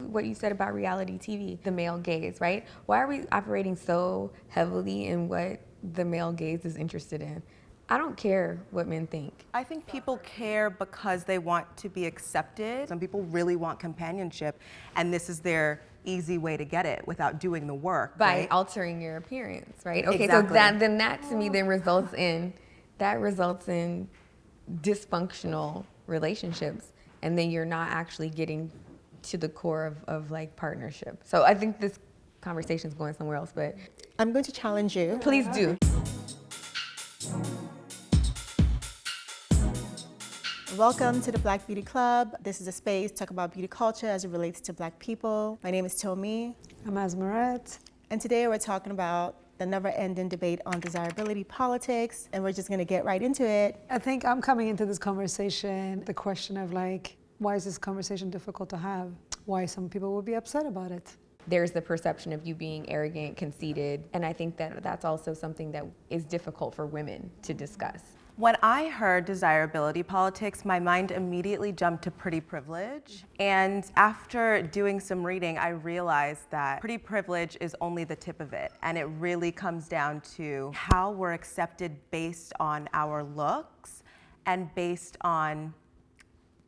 what you said about reality TV, the male gaze, right? Why are we operating so heavily in what the male gaze is interested in? I don't care what men think. I think people care because they want to be accepted. Some people really want companionship, and this is their easy way to get it without doing the work, By right? altering your appearance, right? Okay, Exactly. so that to me then results in dysfunctional relationships, and then you're not actually getting to the core of like partnership. So I think this conversation is going somewhere else, but I'm going to challenge you. please do. Welcome to the Black Beauty Club. This is a space to talk about beauty culture as it relates to Black people. My name is Tomi. I'm Asmeret. And today we're talking about the never-ending debate on desirability politics, and we're just gonna get right into it. I think I'm coming into this conversation, the question of like, why is this conversation difficult to have? Why some people would be upset about it? There's the perception of you being arrogant, conceited, and I think that that's also something that is difficult for women to discuss. When I heard desirability politics, my mind immediately jumped to pretty privilege. And after doing some reading, I realized that pretty privilege is only the tip of it. And it really comes down to how we're accepted based on our looks and based on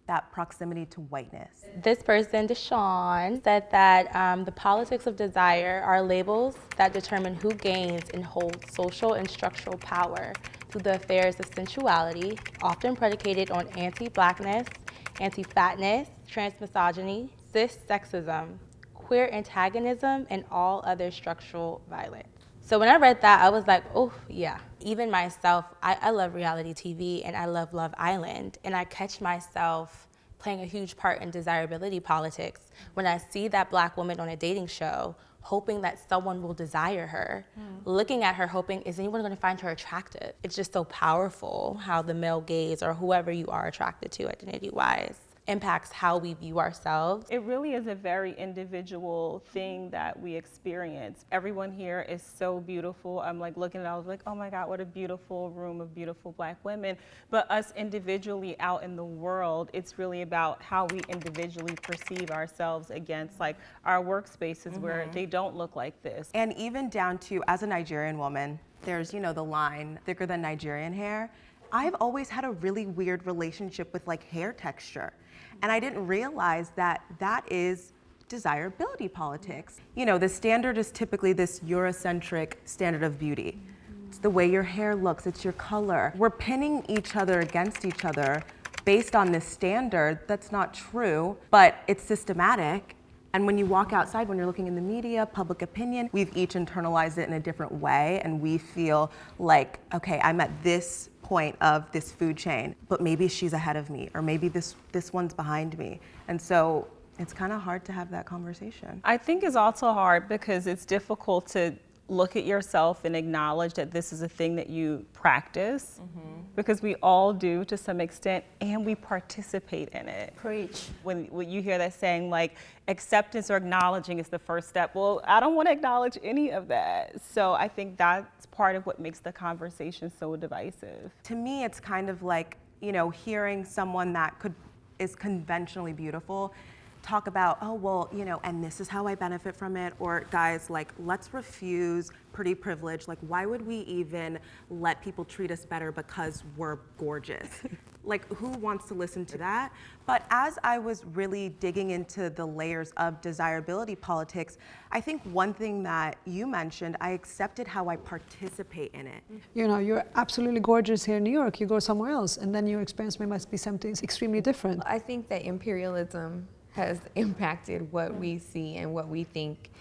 that proximity to whiteness. This person, Deshawn, said that the politics of desire are labels that determine who gains and holds social and structural power through the affairs of sensuality, often predicated on anti-blackness, anti-fatness, transmisogyny, cis-sexism, queer antagonism, and all other structural violence. So when I read that, I was like, oh yeah. Even myself, I love reality TV and I love Love Island, and I catch myself playing a huge part in desirability politics when I see that Black woman on a dating show hoping that someone will desire her, looking at her hoping, is anyone gonna find her attractive? It's just so powerful how the male gaze, or whoever you are attracted to identity-wise, impacts how we view ourselves. It really is a very individual thing that we experience. Everyone here is so beautiful. I'm like looking at it, I was like, oh my God, what a beautiful room of beautiful Black women. But us individually out in the world, it's really about how we individually perceive ourselves against like our workspaces where they don't look like this. And even down to, as a Nigerian woman, there's, you know, the line, thicker than Nigerian hair. I've always had a really weird relationship with like hair texture. And I didn't realize that that is desirability politics. You know, the standard is typically this Eurocentric standard of beauty. It's the way your hair looks, it's your color. We're pinning each other against each other based on this standard that's not true, but it's systematic. And when you walk outside, when you're looking in the media, public opinion, we've each internalized it in a different way, and we feel like, okay, I'm at this point of this food chain, but maybe she's ahead of me, or maybe this one's behind me. And so it's kind of hard to have that conversation. I think it's also hard because it's difficult to look at yourself and acknowledge that this is a thing that you practice, because we all do to some extent, and we participate in it. Preach. When you hear that saying like acceptance or acknowledging is the first step, well, I don't want to acknowledge any of that. So I think that's part of what makes the conversation so divisive. To me, it's kind of like, you know, hearing someone that is conventionally beautiful talk about, oh, well, you know, and this is how I benefit from it, or guys, like, let's refuse pretty privilege. Like, why would we even let people treat us better because we're gorgeous? Like, who wants to listen to that? But as I was really digging into the layers of desirability politics, I think one thing that you mentioned, I accepted how I participate in it. You know, you're absolutely gorgeous here in New York, you go somewhere else, and then your experience must be something extremely different. I think that imperialism has impacted what we see and what we think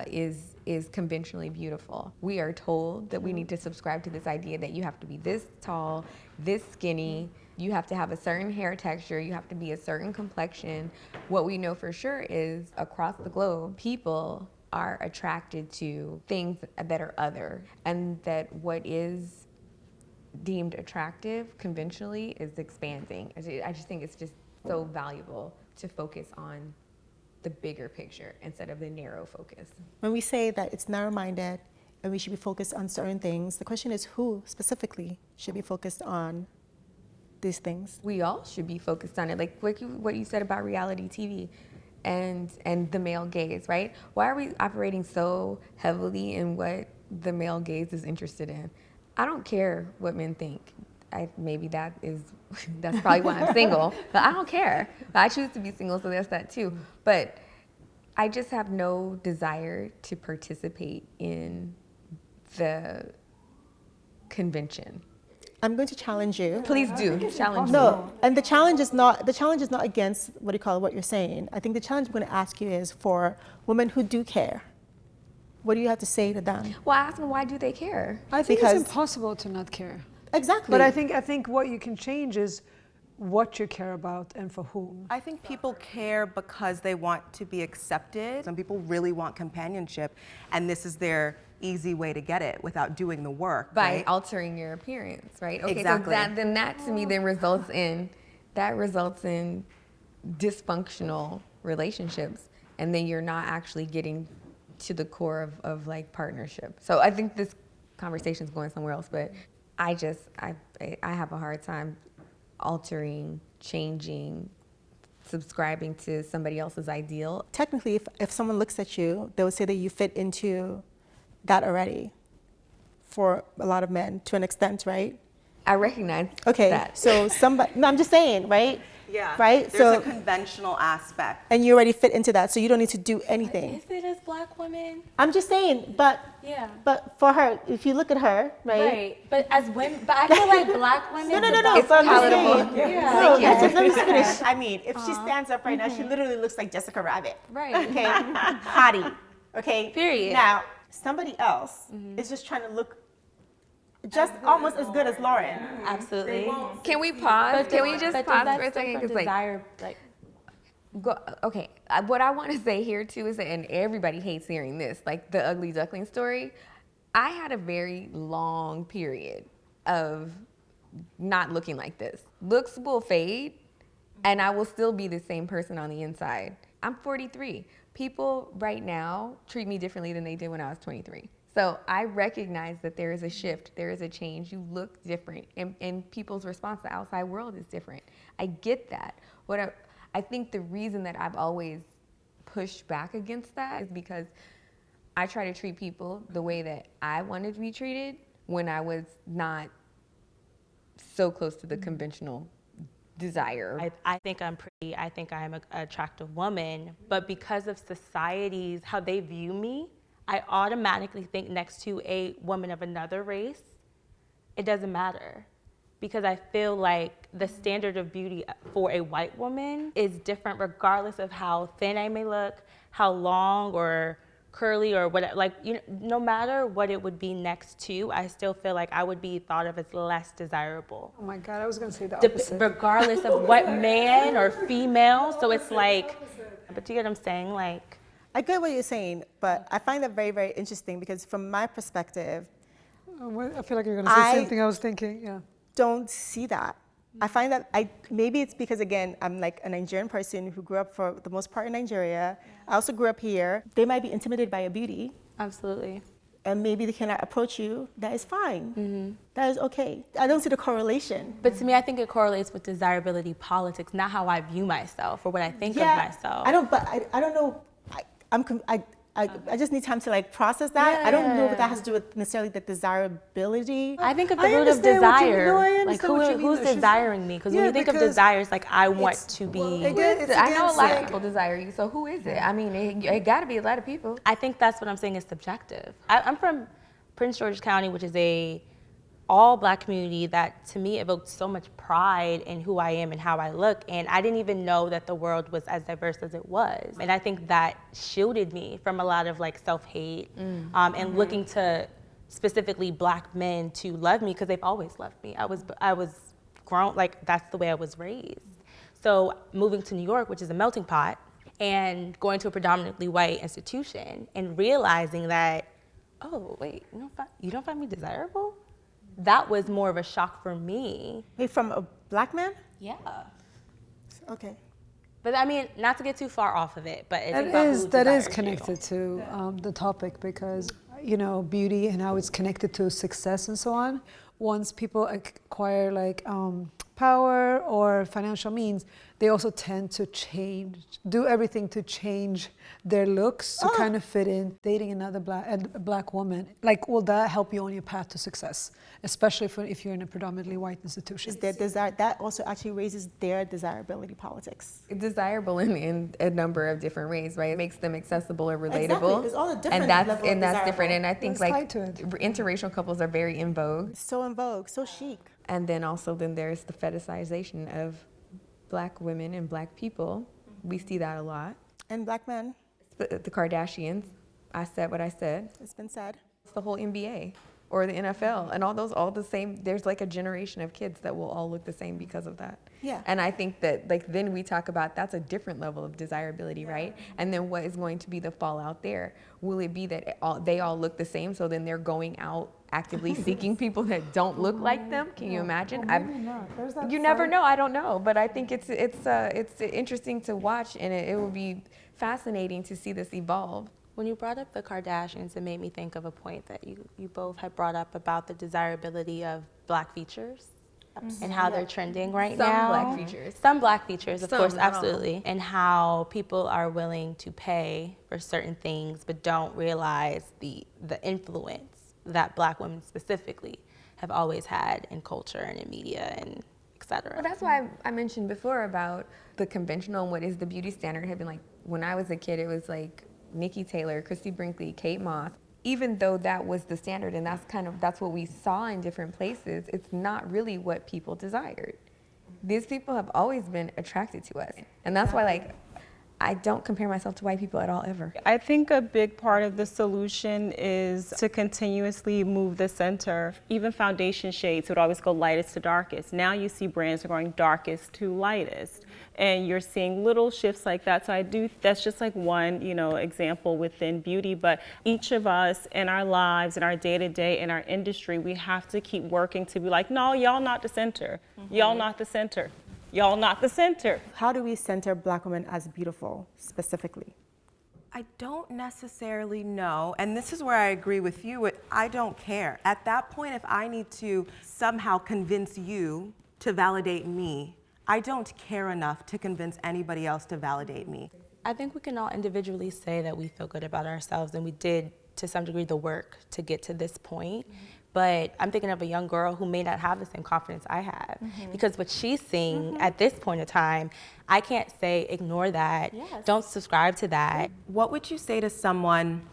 is conventionally beautiful. We are told that we need to subscribe to this idea that you have to be this tall, this skinny, you have to have a certain hair texture, you have to be a certain complexion. What we know for sure is across the globe, people are attracted to things that are other, and that what is deemed attractive conventionally is expanding. I just think it's just so valuable to focus on the bigger picture instead of the narrow focus. When we say that it's narrow-minded and we should be focused on certain things, the question is who specifically should be focused on these things? We all should be focused on it. Like what you said about reality TV. and the male gaze, right? Why are we operating so heavily in what the male gaze is interested in? I don't care what men think. Maybe that's probably why I'm single, but I don't care. I choose to be single, so there's that too. But I just have no desire to participate in the convention. I'm going to challenge you. Please do challenge me. No, and the challenge is not against what you're saying. I think the challenge I'm going to ask you is for women who do care. What do you have to say to them? Well, I ask them, why do they care? I think Because- it's impossible to not care. Exactly. But I think what you can change is what you care about and for whom. I think people care because they want to be accepted. Some people really want companionship, and this is their easy way to get it without doing the work. By right? altering your appearance, right? Okay, Exactly. so that to me then results in dysfunctional relationships, and then you're not actually getting to the core of like partnership. So I think this conversation is going somewhere else, but I have a hard time altering, changing, subscribing to somebody else's ideal. technically, if someone looks at you, they would say that you fit into that already for a lot of men to an extent, right? I recognize Okay, that. so no, I'm just saying, right? Yeah. Right? There's So, a conventional aspect. and you already fit into that, so you don't need to do anything. Is it as black women? I'm just saying, but for her, if you look at her, right? But as women, but I feel like black women. No. It's but I'm just palatable. saying- Yeah. No, let me finish. I mean, if she stands up right now, she literally looks like Jessica Rabbit. Right. Okay, hottie. Okay. Period. Now, somebody else is just trying to look just almost as good as Lauren. Absolutely. Can we pause? Can we just But pause does for a that stem second? from Because like, desire, like, okay, what I want to say here too is that, and everybody hates hearing this, like the ugly duckling story. I had a very long period of not looking like this. Looks will fade, and I will still be the same person on the inside. I'm 43. People right now treat me differently than they did when I was 23. So I recognize that there is a shift, there is a change. You look different, and people's response to the outside world is different. I get that. I think the reason that I've always pushed back against that is because I try to treat people the way that I wanted to be treated when I was not so close to the conventional desire. I think I'm pretty, I think I'm an attractive woman, but because of society's, how they view me, I automatically think next to a woman of another race, it doesn't matter. Because I feel like the standard of beauty for a white woman is different regardless of how thin I may look, how long or curly or whatever, like, you know, no matter what it would be next to, I still feel like I would be thought of as less desirable. Oh my God, I was gonna say the opposite. Regardless of what man or female, so it's like, but do you get what I'm saying? Like, I get what you're saying, but I find that very, very interesting because from my perspective, I feel like you're gonna say the same thing I was thinking, yeah. don't see that. I find that maybe it's because, again, I'm like a Nigerian person who grew up for the most part in Nigeria. I also grew up here. They might be intimidated by your beauty, absolutely. and maybe they cannot approach you. That is fine. That is okay. I don't see the correlation. But to me, I think it correlates with desirability politics, not how I view myself or what I think of myself. I don't know. I just need time to like process that. I don't know what that has to do with necessarily the desirability. I think of the I root of understand what you- desire. no, I Like understand what you mean, who's though. She's- desiring me? Because when Yeah, you think of because desire, it's like I want to be. Again, it's I know a against, lot of like- people desire you, so who is it? I mean, it got to be a lot of people. I think that's what I'm saying is subjective. I'm from Prince George's County, which is a all black community that to me evoked so much pride in who I am and how I look. And I didn't even know that the world was as diverse as it was. And I think that shielded me from a lot of like self-hate and looking to specifically black men to love me because they've always loved me. I was grown, like that's the way I was raised. So moving to New York, which is a melting pot, and going to a predominantly white institution and realizing that, oh, wait, you don't find me desirable? That was more of a shock for me. Hey, from a black man? Yeah. Okay. But I mean, not to get too far off of it, but it's That about is who that is desires connected to the topic because you know beauty and how it's connected to success and so on. Once people acquire like power or financial means, they also tend to do everything to change their looks to kind of fit in. Dating another black woman, like, will that help you on your path to success, especially if you're in a predominantly white institution? Is their desire, that also actually raises their desirability politics. It's desirable in a number of different ways, right? It makes them accessible or relatable. Exactly. There's all the different and that's level of different. And I think It's like tied to it. interracial couples are very in vogue. So in vogue, so chic. And then also there's the fetishization of black women and black people. We see that a lot. And black men, The Kardashians, I said what I said. it's been said. It's the whole NBA or the NFL and all the same. There's like a generation of kids that will all look the same because of that. Yeah. And I think that like then we talk about that's a different level of desirability, right? And then what is going to be the fallout there? Will it be that they all look the same, so then they're going out actively seeking people that don't look like them? Can you imagine? Well, maybe not. There's that You never side- know. I don't know, but I think it's interesting to watch, and it will be fascinating to see this evolve. When you brought up the Kardashians, it made me think of a point that you both had brought up about the desirability of black features and how they're trending right Some now. black features. Some black features, of Some, course, not all. absolutely. And how people are willing to pay for certain things but don't realize the influence that black women specifically have always had in culture and in media and et cetera. Well, that's why I mentioned before about the conventional and what is the beauty standard had been like when I was a kid, it was like Nikki Taylor, Christy Brinkley, Kate Moss. Even though that was the standard and that's what we saw in different places, it's not really what people desired. These people have always been attracted to us. And that's why like I don't compare myself to white people at all ever. I think a big part of the solution is to continuously move the center. Even foundation shades would always go lightest to darkest. Now you see brands are going darkest to lightest. And you're seeing little shifts like that. So that's just like one, example within beauty. But each of us in our lives, in our day-to-day, in our industry, we have to keep working to be like, no, y'all not the center. Y'all not the center. Y'all not the center. How do we center black women as beautiful specifically? I don't necessarily know, and this is where I agree with you. I don't care. At that point, if I need to somehow convince you to validate me, I don't care enough to convince anybody else to validate me. I think we can all individually say that we feel good about ourselves, and we did, to some degree, the work to get to this point. But I'm thinking of a young girl who may not have the same confidence I have, because what she's seeing at this point in time, I can't say ignore that, don't subscribe to that. What would you say to someone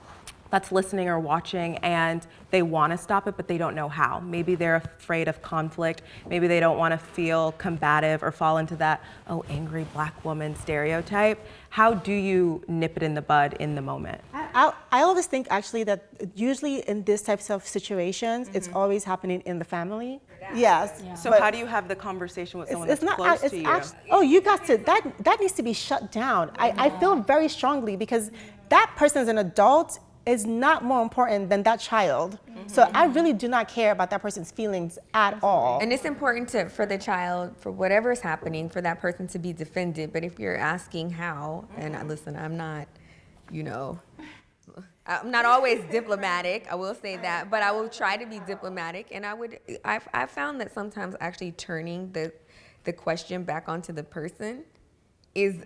that's listening or watching and they want to stop it, but they don't know how? Maybe they're afraid of conflict. Maybe they don't want to feel combative or fall into that, angry black woman stereotype. How do you nip it in the bud in the moment? I always think actually that usually in these types of situations, it's always happening in the family. Yes. So but how do you have the conversation with someone it's that's not, close it's to you? actually, you got to, that needs to be shut down. I feel very strongly because that person as an adult is not more important than that child. So I really do not care about that person's feelings at all. And it's important for the child, for whatever is happening, for that person to be defended. But if you're asking how, and listen, I'm not, I'm not always diplomatic, I will say that, but I will try to be diplomatic. And I found that sometimes actually turning the question back onto the person is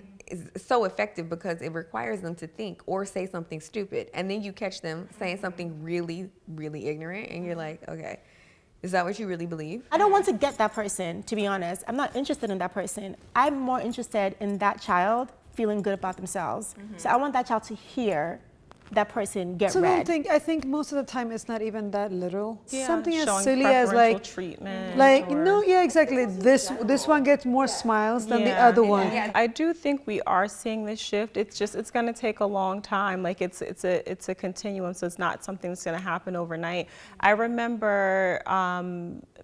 so effective because it requires them to think or say something stupid. And then you catch them saying something really, really ignorant and you're like, okay, is that what you really believe? I don't want to get that person, to be honest. I'm not interested in that person. I'm more interested in that child feeling good about themselves. So I want that child to hear that person get So read. I think most of the time it's not even that literal. Something as showing silly as preferential treatment. Exactly. This one gets more smiles than the other one. I do think we are seeing this shift. It's going to take a long time. Like it's a continuum, so it's not something that's going to happen overnight. I remember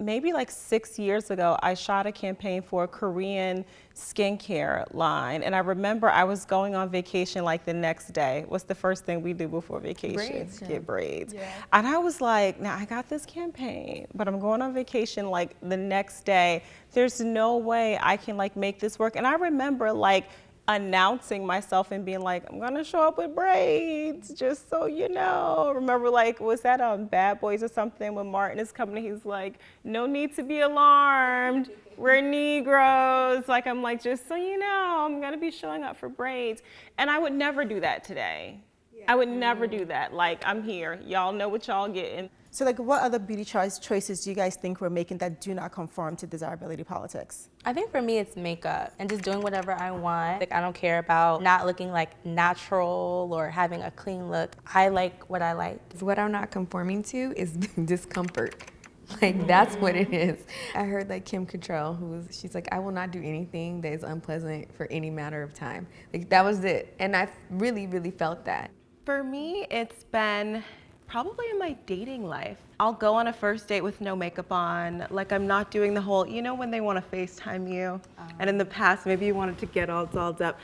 maybe like 6 years ago, I shot a campaign for a Korean skincare line, and I remember I was going on vacation like the next day. What's the first thing we do before vacation? Braids. Get braids. And I was like, now I got this campaign, but I'm going on vacation like the next day. There's no way I can like make this work. And I remember like announcing myself and being like, I'm gonna show up with braids, just so you know. Remember, like, was that Bad Boys or something when Martin is coming, he's like, no need to be alarmed, we're Negroes. Like, I'm like, just so you know, I'm gonna be showing up for braids. And I would never do that today. I would never do that. Like, I'm here, y'all know what y'all getting. So like what other beauty choices do you guys think we're making that do not conform to desirability politics? I think for me it's makeup and just doing whatever I want. Like I don't care about not looking like natural or having a clean look. I like what I like. What I'm not conforming to is discomfort. Like that's what it is. I heard like Kim Cattrall, she's like, I will not do anything that is unpleasant for any matter of time. Like that was it. And I really, really felt that. For me, it's been probably in my dating life. I'll go on a first date with no makeup on. Like I'm not doing the whole, you know when they want to FaceTime you? And in the past, maybe you wanted to get all dolled up.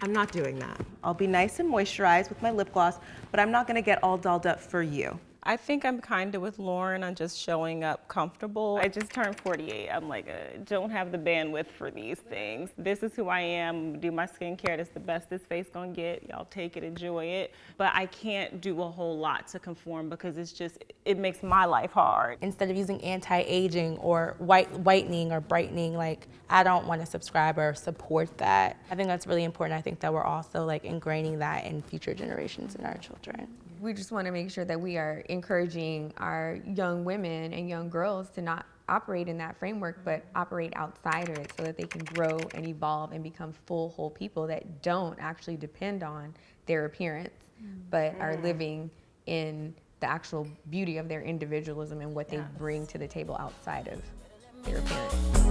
I'm not doing that. I'll be nice and moisturized with my lip gloss, but I'm not gonna get all dolled up for you. I think I'm kind of with Lauren on just showing up comfortable. I just turned 48. I'm like, don't have the bandwidth for these things. This is who I am. Do my skincare. That's the best this face gonna get. Y'all take it, enjoy it. But I can't do a whole lot to conform because it makes my life hard. Instead of using anti-aging or whitening or brightening, like I don't want to subscribe or support that. I think that's really important. I think that we're also like ingraining that in future generations and our children. We just want to make sure that we are encouraging our young women and young girls to not operate in that framework, but operate outside of it so that they can grow and evolve and become full, whole people that don't actually depend on their appearance, but are living in the actual beauty of their individualism and what they bring to the table outside of their appearance.